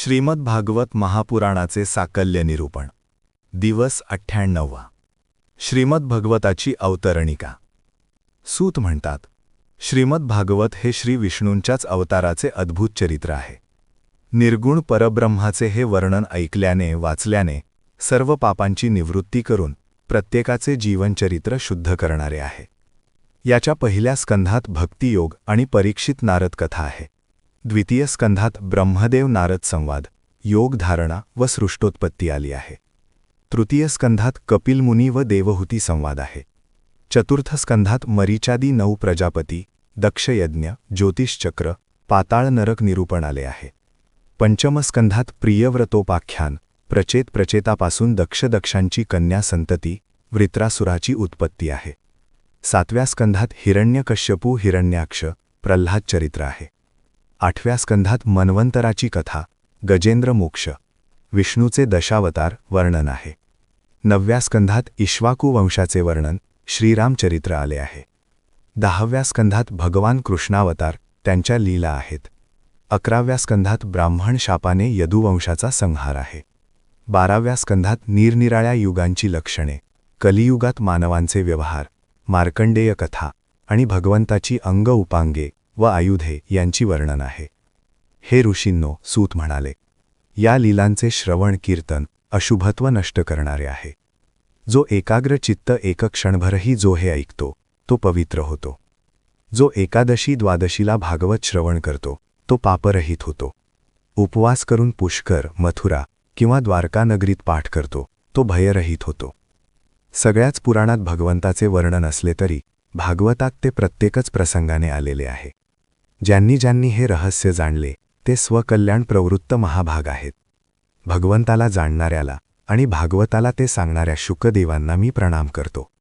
श्रीमद भागवत महापुराणाचे साकल्य निरूपण दिवस 98 श्रीमद भगवताची अवतरणिका. सूत म्हणतात, श्रीमद भागवत हे श्री विष्णूंच्याच अवताराचे अद्भुत चरित्र आहे. निर्गुण परब्रह्माचे हे वर्णन ऐकल्याने वाचल्याने सर्व पापांची निवृत्ती करून प्रत्येकाचे जीवनचरित्र शुद्ध करणारे आहे. याच्या पहिल्या स्कंधात भक्तियोग आणि परीक्षित नारद कथा आहे. द्वितीय स्कंधात ब्रह्मदेव नारद संवाद, योग धारणा व सृष्टोत्पत्ती आली आहे. तृतीय स्कंधात कपिल मुनी व देवहूती संवाद आहे. चतुर्थ स्कंधात मरीचादी 9 प्रजापती, दक्षयज्ञ, ज्योतिषचक्र, पाताळ नरक निरूपण आले आहे. पंचम स्कंधात प्रियव्रतोपाख्यान, प्रचेतापासून दक्षांची कन्या संतती, वृत्रासुराची उत्पत्ती आहे. सातव्या स्कंधात हिरण्यकश्यपू हिरण्याक्ष, प्रल्हाद चरित्र आहे. आठव्या स्कंधात मन्वंतराची कथा, गजेंद्र मोक्ष, विष्णूचे दशावतार वर्णन आहे. नवव्या स्कंधात इक्ष्वाकू वंशाचे वर्णन, श्रीरामचरित्र आले आहे. 10व्या स्कंधात भगवान कृष्णावतार, त्यांच्या लीला आहेत. 11व्या स्कंधात ब्राह्मण शापाने यदुवंशाचा संहार आहे. 12व्या स्कंधात निरनिराळ्या युगांची लक्षणे, कलियुगात मानवांचे व्यवहार, मार्कंडेय कथा आणि भगवंताची अंग उपांगे व आयुधे यांची वर्णन आहे. हे ऋषींनो, सूत म्हणाले, या लीलांचे श्रवण कीर्तन अशुभत्व नष्ट करणारे आहे. जो एकाग्र चित्त एक क्षणभरही जो हे ऐकतो तो पवित्र होतो. जो एकादशी द्वादशीला भागवत श्रवण करतो तो पापरहित होतो. उपवास करून पुष्कर, मथुरा किंवा द्वारका नगरीत पाठ करतो तो भयरहित होतो. सगळ्याच पुराणात भगवंताचे वर्णन असले तरी भागवतात ते प्रत्येकच प्रसंगाने आलेले आहे. ज्यांनी हे रहस्य जाणले ते स्वकल्याण प्रवृत्त महाभाग आहेत. भगवंताला जाणणाऱ्याला आणि भागवताला ते सांगणाऱ्या शुकदेवांना मी प्रणाम करतो.